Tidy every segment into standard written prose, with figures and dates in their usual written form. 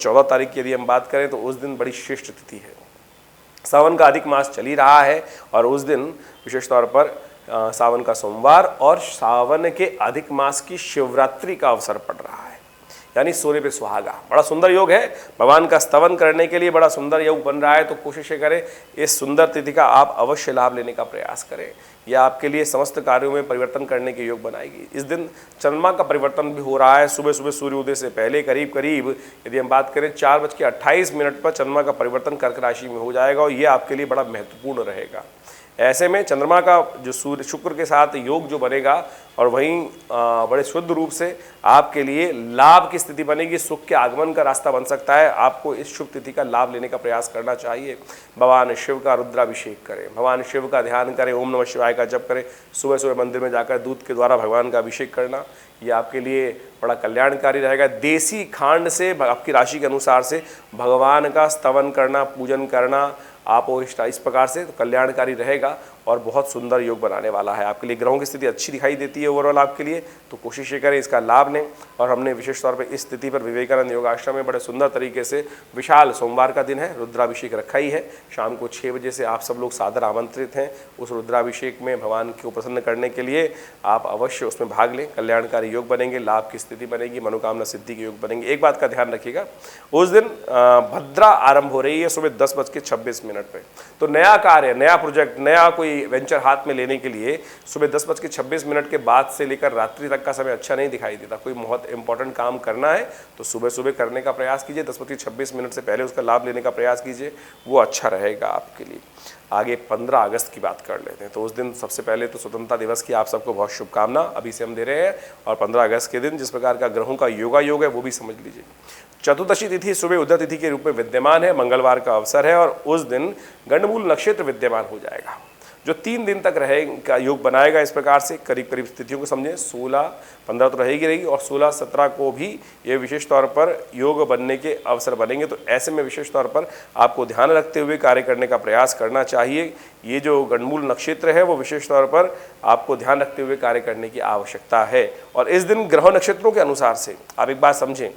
14 तारीख की यदि हम बात करें तो उस दिन बड़ी श्रेष्ठ तिथि है। सावन का अधिक मास चल ही रहा है और उस दिन विशेष तौर पर सावन का सोमवार और सावन के अधिक मास की शिवरात्रि का अवसर पड़ रहा है, यानी सोने पे सुहागा। बड़ा सुंदर योग है, भगवान का स्तवन करने के लिए बड़ा सुंदर योग बन रहा है। तो कोशिश करें इस सुंदर तिथि का आप अवश्य लाभ लेने का प्रयास करें। यह आपके लिए समस्त कार्यों में परिवर्तन करने के योग बनाएगी। इस दिन चंद्रमा का परिवर्तन भी हो रहा है। सुबह सुबह सूर्योदय से पहले करीब करीब यदि हम बात करें 4:28 पर चंद्रमा का परिवर्तन कर्क राशि में हो जाएगा और ये आपके लिए बड़ा महत्वपूर्ण रहेगा। ऐसे में चंद्रमा का जो सूर्य शुक्र के साथ योग जो बनेगा और वहीं बड़े शुद्ध रूप से आपके लिए लाभ की स्थिति बनेगी, सुख के आगमन का रास्ता बन सकता है। आपको इस शुभ तिथि का लाभ लेने का प्रयास करना चाहिए। भगवान शिव का रुद्राभिषेक करें, भगवान शिव का ध्यान करें, ओम नमः शिवाय का जप करें। सुबह सुबह मंदिर में जाकर दूध के द्वारा भगवान का अभिषेक करना ये आपके लिए बड़ा कल्याणकारी रहेगा। देसी खांड से आपकी राशि के अनुसार से भगवान का स्तवन करना, पूजन करना आप इस प्रकार से तो कल्याणकारी रहेगा और बहुत सुंदर योग बनाने वाला है आपके लिए। ग्रहों की स्थिति अच्छी दिखाई देती है ओवरऑल आपके लिए, तो कोशिश ये करें इसका लाभ लें। और हमने विशेष तौर पे इस स्थिति पर विवेकानंद योगाश्रम में बड़े सुंदर तरीके से विशाल सोमवार का दिन है, रुद्राभिषेक रखा ही है। शाम को 6 बजे से आप सब लोग सादर आमंत्रित हैं उस रुद्राभिषेक में भगवान को प्रसन्न करने के लिए। आप अवश्य उसमें भाग लें, कल्याणकारी योग बनेंगे, लाभ की स्थिति बनेगी, मनोकामना सिद्धि के योग बनेंगे। एक बात का ध्यान रखिएगा, उस दिन भद्रा आरंभ हो रही है सुबह 10:26 पे। तो नया कार्य, नया प्रोजेक्ट, नया कोई वेंचर हाथ में लेने के लिए सुबह 10:26 के बाद से लेकर रात्रि तक का समय अच्छा नहीं दिखाई देता। कोई बहुत इंपॉर्टेंट काम करना है तो सुबह सुबह करने का प्रयास कीजिए, 10:26 से पहले उसका लाभ लेने का प्रयास कीजिए, वो अच्छा रहेगा आपके लिए। आगे 15 अगस्त की बात कर लेते हैं। तो उस दिन सबसे पहले तो स्वतंत्रता दिवस की आप सबको बहुत शुभकामना अभी से हम दे रहे हैं। और 15 अगस्त के दिन जिस प्रकार का ग्रहों का योगा योग है वो भी समझ लीजिए। चतुर्दशी तिथि सुबह उदय तिथि के रूप में विद्यमान है, मंगलवार का अवसर है और उस दिन गंडमूल नक्षत्र विद्यमान हो जाएगा जो 3 दिन तक रहेगा, योग बनाएगा। इस प्रकार से करीब करीब स्थितियों को समझें, 16-15 तो रहेगी और 16-17 को भी ये विशेष तौर पर योग बनने के अवसर बनेंगे। तो ऐसे में विशेष तौर पर आपको ध्यान रखते हुए कार्य करने का प्रयास करना चाहिए। ये जो गंडमूल नक्षत्र है वो विशेष तौर पर आपको ध्यान रखते हुए कार्य करने की आवश्यकता है। और इस दिन ग्रह नक्षत्रों के अनुसार से आप एक बात समझें,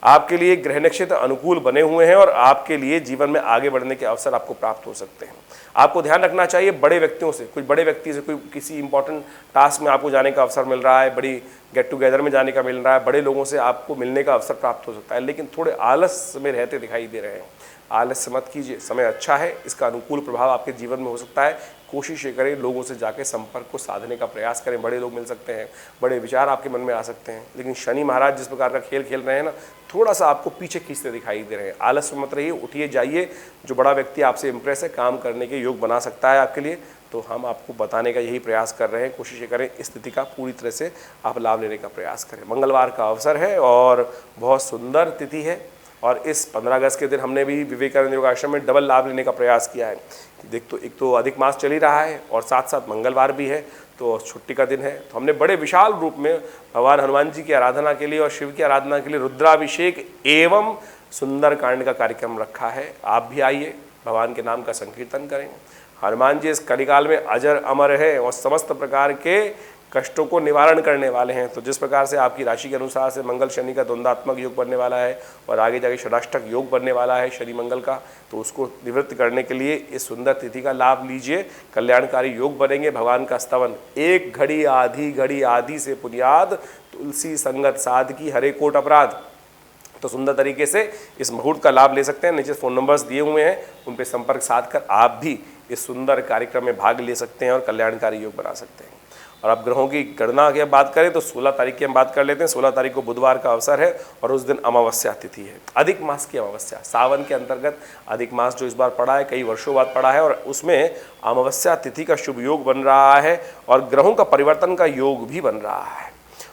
आपके लिए ग्रह नक्षत्र अनुकूल बने हुए हैं और आपके लिए जीवन में आगे बढ़ने के अवसर आपको प्राप्त हो सकते हैं। आपको ध्यान रखना चाहिए बड़े व्यक्तियों से, कुछ बड़े व्यक्ति से कोई किसी इंपॉर्टेंट टास्क में आपको जाने का अवसर मिल रहा है, बड़ी गेट टुगेदर में जाने का मिल रहा है, बड़े लोगों से आपको मिलने का अवसर प्राप्त हो सकता है, लेकिन थोड़े आलस में रहते दिखाई दे रहे हैं। आलस्य मत कीजिए, समय अच्छा है, इसका अनुकूल प्रभाव आपके जीवन में हो सकता है। कोशिश ये करें लोगों से जाके संपर्क को साधने का प्रयास करें, बड़े लोग मिल सकते हैं, बड़े विचार आपके मन में आ सकते हैं। लेकिन शनि महाराज जिस प्रकार का खेल खेल रहे हैं ना, थोड़ा सा आपको पीछे खींचते दिखाई दे रहे हैं। आलस्य मत रहिए, उठिए जाइए। जो बड़ा व्यक्ति आपसे इंप्रेस है, काम करने के योग बना सकता है आपके लिए, तो हम आपको बताने का यही प्रयास कर रहे हैं। कोशिश करें इस स्थिति का पूरी तरह से आप लाभ लेने का प्रयास करें। मंगलवार का अवसर है और बहुत सुंदर तिथि है और इस 15 अगस्त के दिन हमने भी विवेकानंद योग आश्रम में डबल लाभ लेने का प्रयास किया है। देख तो एक तो अधिक मास चल ही रहा है और साथ साथ मंगलवार भी है, तो छुट्टी का दिन है। तो हमने बड़े विशाल रूप में भगवान हनुमान जी की आराधना के लिए और शिव की आराधना के लिए रुद्राभिषेक एवं सुंदर कांड का कार्यक्रम रखा है। आप भी आइए, भगवान के नाम का संकीर्तन करें। हनुमान जी इस कलिकाल में अजर अमर है और समस्त प्रकार के कष्टों को निवारण करने वाले हैं। तो जिस प्रकार से आपकी राशि के अनुसार से मंगल शनि का द्वंद्वात्मक योग बनने वाला है और आगे जाके षडाष्टक योग बनने वाला है शनि मंगल का, तो उसको निवृत्त करने के लिए इस सुंदर तिथि का लाभ लीजिए। कल्याणकारी योग बनेंगे। भगवान का स्तवन, एक घड़ी आधी से पुनियाद, तुलसी संगत साधकी हरे कोट अपराध। तो सुंदर तरीके से इस मुहूर्त का लाभ ले सकते हैं। नीचे फ़ोन नंबर्स दिए हुए हैं, उन पर संपर्क साध कर आप भी इस सुंदर कार्यक्रम में भाग ले सकते हैं और कल्याणकारी योग बना सकते हैं। और अब ग्रहों की गणना की बात करें तो 16 तारीख की हम बात कर लेते हैं। 16 तारीख को बुधवार का अवसर है और उस दिन अमावस्या तिथि है, अधिक मास की अमावस्या। सावन के अंतर्गत अधिक मास जो इस बार पड़ा है, कई वर्षों बाद पड़ा है और उसमें अमावस्या तिथि का शुभ योग बन रहा है और ग्रहों का परिवर्तन का योग भी बन रहा है।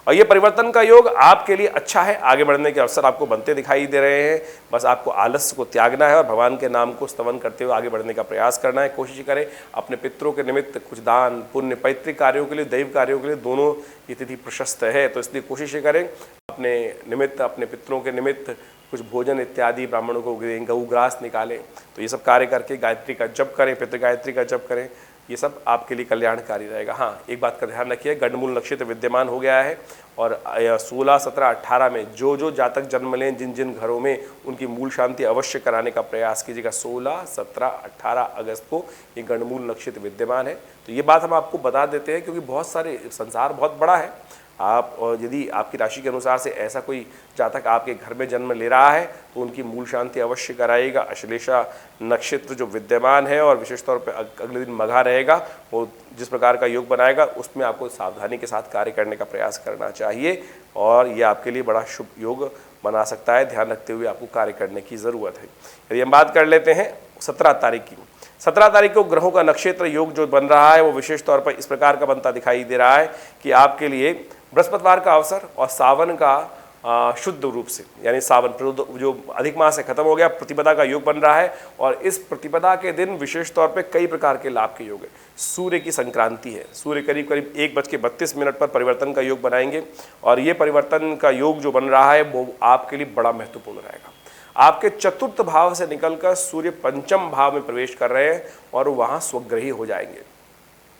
और ये परिवर्तन का योग आपके लिए अच्छा है, आगे बढ़ने के अवसर आपको बनते दिखाई दे रहे हैं। बस आपको आलस्य को त्यागना है और भगवान के नाम को स्तवन करते हुए आगे बढ़ने का प्रयास करना है। कोशिश करें अपने पितरों के निमित्त कुछ दान पुण्य, पैतृक कार्यों के लिए, दैव कार्यों के लिए, दोनों ये तिथि प्रशस्त है। तो इसलिए कोशिश करें अपने निमित्त, अपने पितरों के निमित्त कुछ भोजन इत्यादि ब्राह्मणों को गऊ ग्रास निकालें। तो ये सब कार्य करके गायत्री का जप करें, पितृ गायत्री का जप करें। ये सब आपके लिए कल्याणकारी रहेगा। हाँ, एक बात का ध्यान रखिए, गंडमूल नक्षत्र विद्यमान हो गया है और 16, 17, 18 में जो जातक जन्म लें, जिन जिन घरों में, उनकी मूल शांति अवश्य कराने का प्रयास कीजिएगा। 16, 17, 18 अगस्त को ये गंडमूल नक्षत्र विद्यमान है। तो ये बात हम आपको बता देते हैं क्योंकि बहुत सारे, संसार बहुत बड़ा है। आप यदि आपकी राशि के अनुसार से ऐसा कोई जातक आपके घर में जन्म ले रहा है तो उनकी मूल शांति अवश्य कराइएगा। अश्लेषा नक्षत्र जो विद्यमान है और विशेष तौर पे अगले दिन मघा रहेगा, वो जिस प्रकार का योग बनाएगा उसमें आपको सावधानी के साथ कार्य करने का प्रयास करना चाहिए और ये आपके लिए बड़ा शुभ योग बना सकता है। ध्यान रखते हुए आपको कार्य करने की ज़रूरत है। यदि हम बात कर लेते हैं 17 तारीख की, 17 तारीख को ग्रहों का नक्षत्र योग जो बन रहा है वो विशेष तौर पर इस प्रकार का बनता दिखाई दे रहा है कि आपके लिए बृहस्पतिवार का अवसर और सावन का शुद्ध रूप से, यानी सावन जो अधिक मास है खत्म हो गया, प्रतिपदा का योग बन रहा है और इस प्रतिपदा के दिन विशेष तौर पे कई प्रकार के लाभ के योग है। सूर्य की संक्रांति है, सूर्य करीब करीब 1:32 पर परिवर्तन का योग बनाएंगे और ये परिवर्तन का योग जो बन रहा है वो आपके लिए बड़ा महत्वपूर्ण रहेगा। आपके चतुर्थ भाव से निकलकर सूर्य पंचम भाव में प्रवेश कर रहे हैं और वहाँ स्वग्रही हो जाएंगे।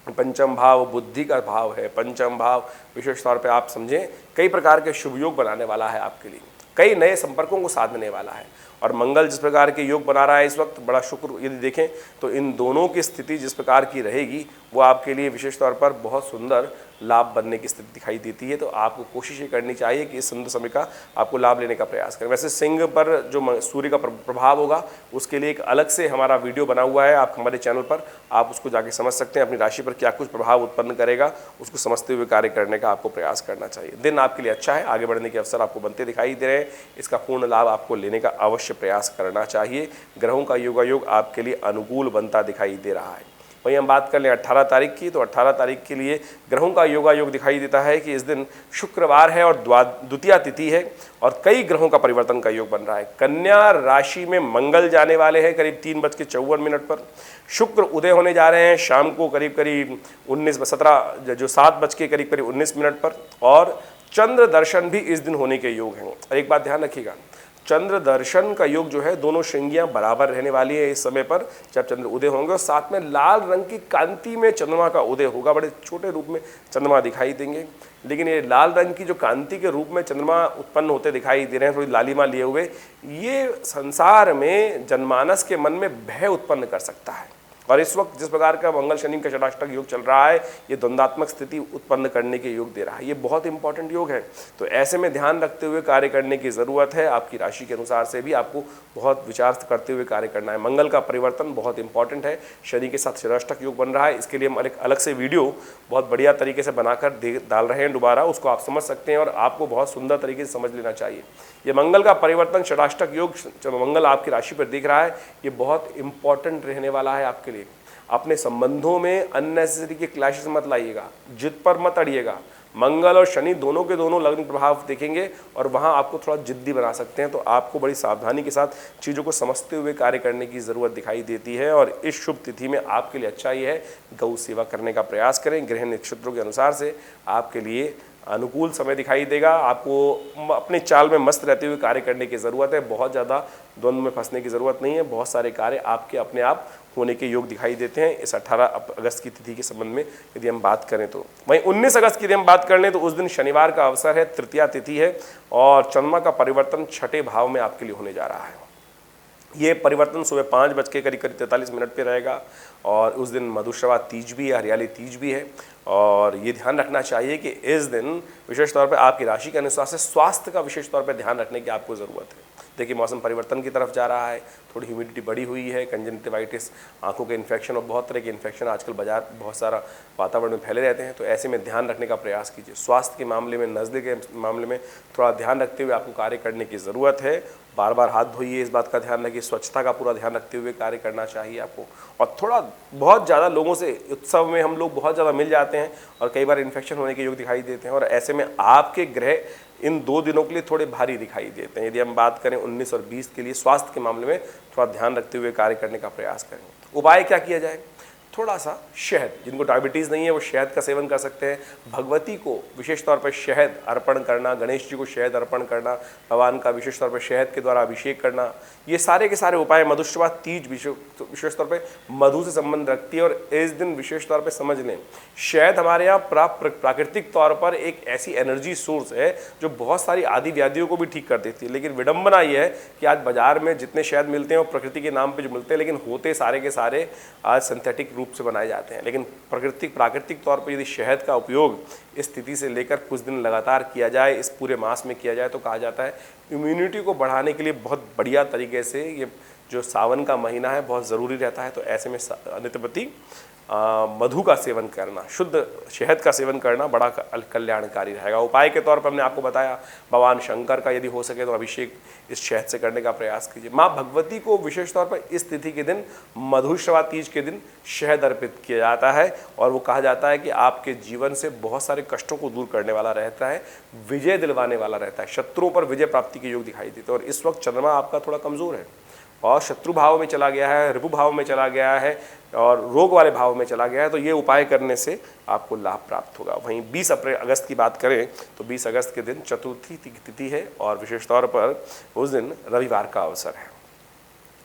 पंचम भाव बुद्धि का भाव है। पंचम भाव विशेष तौर पे आप समझें कई प्रकार के शुभ योग बनाने वाला है आपके लिए, कई नए संपर्कों को साधने वाला है। और मंगल जिस प्रकार के योग बना रहा है इस वक्त, बड़ा शुक्र यदि देखें तो इन दोनों की स्थिति जिस प्रकार की रहेगी वो आपके लिए विशेष तौर पर बहुत सुंदर लाभ बनने की स्थिति दिखाई देती है। तो आपको कोशिश ये करनी चाहिए कि इस सुंदर समय का आपको लाभ लेने का प्रयास करें। वैसे सिंह पर जो सूर्य का प्रभाव होगा उसके लिए एक अलग से हमारा वीडियो बना हुआ है, आप हमारे चैनल पर आप उसको जाके समझ सकते हैं। अपनी राशि पर क्या कुछ प्रभाव उत्पन्न करेगा उसको समझते हुए कार्य करने का आपको प्रयास करना चाहिए। दिन आपके लिए अच्छा है, आगे बढ़ने के अवसर आपको बनते दिखाई दे रहे हैं। इसका पूर्ण लाभ आपको लेने का अवश्य प्रयास करना चाहिए। ग्रहों का योगायोग आपके लिए अनुकूल बनता दिखाई दे रहा है। वहीं हम बात कर लें 18 तारीख की, तो 18 तारीख के लिए ग्रहों का योगायोग दिखाई देता है कि इस दिन शुक्रवार है और द्वितीया तिथि है और कई ग्रहों का परिवर्तन का योग बन रहा है। कन्या राशि में मंगल जाने वाले हैं करीब 3:54 पर। शुक्र उदय होने जा रहे हैं शाम को करीब 7:19 पर और चंद्र दर्शन भी इस दिन होने के योग हैं। और एक बात ध्यान रखिएगा, चंद्र दर्शन का योग जो है दोनों श्रृंगियां बराबर रहने वाली है इस समय पर जब चंद्र उदय होंगे और साथ में लाल रंग की कांति में चंद्रमा का उदय होगा। बड़े छोटे रूप में चंद्रमा दिखाई देंगे, लेकिन ये लाल रंग की जो कांति के रूप में चंद्रमा उत्पन्न होते दिखाई दे रहे हैं, थोड़ी लालिमा लिए हुए, ये संसार में जनमानस के मन में भय उत्पन्न कर सकता है। और इस वक्त जिस प्रकार का मंगल शनि का षडाष्टक योग चल रहा है ये द्वंद्वात्मक स्थिति उत्पन्न करने के योग दे रहा है। ये बहुत इंपॉर्टेंट योग है, तो ऐसे में ध्यान रखते हुए कार्य करने की ज़रूरत है। आपकी राशि के अनुसार से भी आपको बहुत विचार करते हुए कार्य करना है। मंगल का परिवर्तन बहुत इंपॉर्टेंट है, शनि के साथ षडाष्टक योग बन रहा है। इसके लिए हम एक अलग से वीडियो बहुत बढ़िया तरीके से बनाकर डाल रहे हैं दोबारा, उसको आप समझ सकते हैं और आपको बहुत सुंदर तरीके से समझ लेना चाहिए। ये मंगल का परिवर्तन षडाष्टक योग जब मंगल आपकी राशि पर दिख रहा है ये बहुत इंपॉर्टेंट रहने वाला है आपके लिए। अपने संबंधों में अननेसेसरी के क्लैशेस मत लाइएगा, जिद पर मत अड़िएगा। मंगल और शनि दोनों के दोनों लग्न प्रभाव देखेंगे और वहाँ आपको थोड़ा जिद्दी बना सकते हैं, तो आपको बड़ी सावधानी के साथ चीज़ों को समझते हुए कार्य करने की ज़रूरत दिखाई देती है। और इस शुभ तिथि में आपके लिए अच्छा ही है, गौ सेवा करने का प्रयास करें। ग्रह नक्षत्रों के अनुसार से आपके लिए अनुकूल समय दिखाई देगा। आपको अपने चाल में मस्त रहते हुए कार्य करने की ज़रूरत है, बहुत ज़्यादा द्वंद्व में फंसने की ज़रूरत नहीं है। बहुत सारे कार्य आपके अपने आप होने के योग दिखाई देते हैं इस 18 अगस्त की तिथि के संबंध में यदि हम बात करें तो। वहीं 19 अगस्त की यदि हम बात कर लें तो उस दिन शनिवार का अवसर है, तृतीया तिथि है और चंद्रमा का परिवर्तन छठे भाव में आपके लिए होने जा रहा है। ये परिवर्तन सुबह 5:43 पे रहेगा और उस दिन मधुश्रवा तीज भी है, हरियाली तीज भी है। और ये ध्यान रखना चाहिए कि इस दिन विशेष तौर पे आपकी राशि के अनुसार से स्वास्थ्य का विशेष तौर पे ध्यान रखने की आपको ज़रूरत है। देखिए मौसम परिवर्तन की तरफ जा रहा है, थोड़ी ह्यूमिडिटी बढ़ी हुई है, कंजंक्टिवाइटिस, आंखों के इन्फेक्शन और बहुत तरह के इन्फेक्शन आजकल बाजार बहुत सारा वातावरण में फैले रहते हैं। तो ऐसे में ध्यान रखने का प्रयास कीजिए। स्वास्थ्य के मामले में, नज़ले के मामले में थोड़ा ध्यान रखते हुए आपको कार्य करने की ज़रूरत है। बार बार हाथ धोइए, इस बात का ध्यान रखिए, स्वच्छता का पूरा ध्यान रखते हुए कार्य करना चाहिए आपको। और थोड़ा बहुत ज़्यादा लोगों से उत्सव में हम लोग बहुत ज़्यादा मिल जाते हैं और कई बार इन्फेक्शन होने के योग दिखाई देते हैं और ऐसे में आपके ग्रह इन 2 दिनों के लिए थोड़े भारी दिखाई देते हैं। यदि हम बात करें 19 और 20 के लिए स्वास्थ्य के मामले में थोड़ा ध्यान रखते हुए कार्य करने का प्रयास करें। उपाय क्या किया जाए? थोड़ा सा शहद, जिनको डायबिटीज़ नहीं है वो शहद का सेवन कर सकते हैं। भगवती को विशेष तौर पर शहद अर्पण करना, गणेश जी को शहद अर्पण करना, भगवान का विशेष तौर पर शहद के द्वारा अभिषेक करना, ये सारे के सारे उपाय। मधुश्रवा तीज विशेष तौर पर मधु से संबंध रखती है और इस दिन विशेष तौर पर समझ लें, शहद हमारे यहाँ प्राकृतिक तौर पर एक ऐसी एनर्जी सोर्स है जो बहुत सारी आदि व्याधियों को भी ठीक कर देती है। लेकिन विडंबना ये है कि आज बाजार में जितने शहद मिलते हैं वो प्रकृति के नाम पे जो मिलते हैं, लेकिन होते सारे के सारे आज सिंथेटिक रूप से बनाए जाते हैं। लेकिन प्राकृतिक तौर पर यदि शहद का उपयोग इस स्थिति से लेकर कुछ दिन लगातार किया जाए, इस पूरे मास में किया जाए, तो कहा जाता है इम्यूनिटी को बढ़ाने के लिए बहुत बढ़िया तरीके से ये जो सावन का महीना है बहुत ज़रूरी रहता है। तो ऐसे में नित्यप्रति मधु का सेवन करना, शुद्ध शहद का सेवन करना बड़ा कल्याणकारी रहेगा। उपाय के तौर पर हमने आपको बताया, भगवान शंकर का यदि हो सके तो अभिषेक इस शहद से करने का प्रयास कीजिए। माँ भगवती को विशेष तौर पर इस तिथि के दिन, मधुश्रवा तीज के दिन शहद अर्पित किया जाता है और वो कहा जाता है कि आपके जीवन से बहुत सारे कष्टों को दूर करने वाला रहता है, विजय दिलवाने वाला रहता है, शत्रुओं पर विजय प्राप्ति के योग दिखाई देते हैं। और इस वक्त चंद्रमा आपका थोड़ा कमज़ोर है और शत्रु भाव में चला गया है, रिपु भाव में चला गया है और रोग वाले भाव में चला गया है, तो ये उपाय करने से आपको लाभ प्राप्त होगा। वहीं 20 अगस्त की बात करें तो 20 अगस्त के दिन चतुर्थी तिथि है और विशेष तौर पर उस दिन रविवार का अवसर है।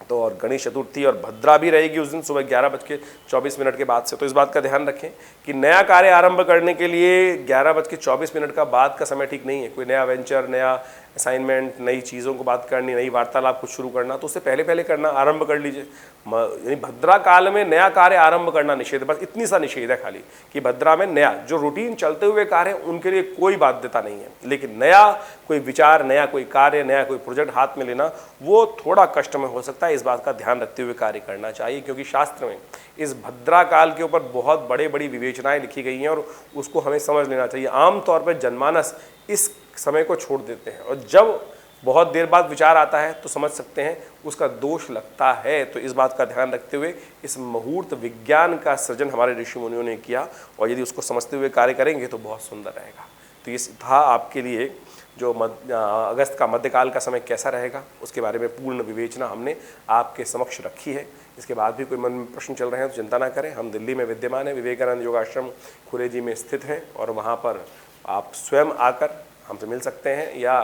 तो और गणेश चतुर्थी और भद्रा भी रहेगी उस दिन सुबह 11:24 के बाद से। तो इस बात का ध्यान रखें कि नया कार्य आरंभ करने के लिए 11:24 का बाद का समय ठीक नहीं है। कोई नया वेंचर, नया असाइनमेंट, नई चीज़ों को बात करनी, नई वार्तालाप कुछ शुरू करना, तो उससे पहले करना, आरंभ कर लीजिए। यानी भद्रा काल में नया कार्य आरंभ करना निषेध है, बस इतनी सा निषेध है खाली कि भद्रा में नया जो रूटीन चलते हुए कार्य हैं उनके लिए कोई बाध्यता नहीं है, लेकिन नया कोई विचार, नया कोई कार्य, नया कोई प्रोजेक्ट हाथ में लेना वो थोड़ा कष्ट में हो सकता है। इस बात का ध्यान रखते हुए कार्य करना चाहिए, क्योंकि शास्त्र में इस भद्रा काल के ऊपर बहुत बड़ी विवेचनाएं लिखी गई हैं और उसको हमें समझ लेना चाहिए। आमतौर पर जनमानस इस समय को छोड़ देते हैं और जब बहुत देर बाद विचार आता है तो समझ सकते हैं उसका दोष लगता है। तो इस बात का ध्यान रखते हुए इस मुहूर्त विज्ञान का सृजन हमारे ऋषि मुनियों ने किया और यदि उसको समझते हुए कार्य करेंगे तो बहुत सुंदर रहेगा। तो ये था आपके लिए जो अगस्त का मध्यकाल का समय कैसा रहेगा उसके बारे में पूर्ण विवेचना हमने आपके समक्ष रखी है। इसके बाद भी कोई मन में प्रश्न चल रहे हैं तो चिंता ना करें, हम दिल्ली में विद्यमान है, विवेकानंद योगाश्रम खुरेजी में स्थित हैं और वहाँ पर आप स्वयं आकर हमसे मिल सकते हैं या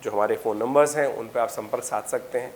जो हमारे फ़ोन नंबर्स हैं उन पर आप संपर्क साध सकते हैं।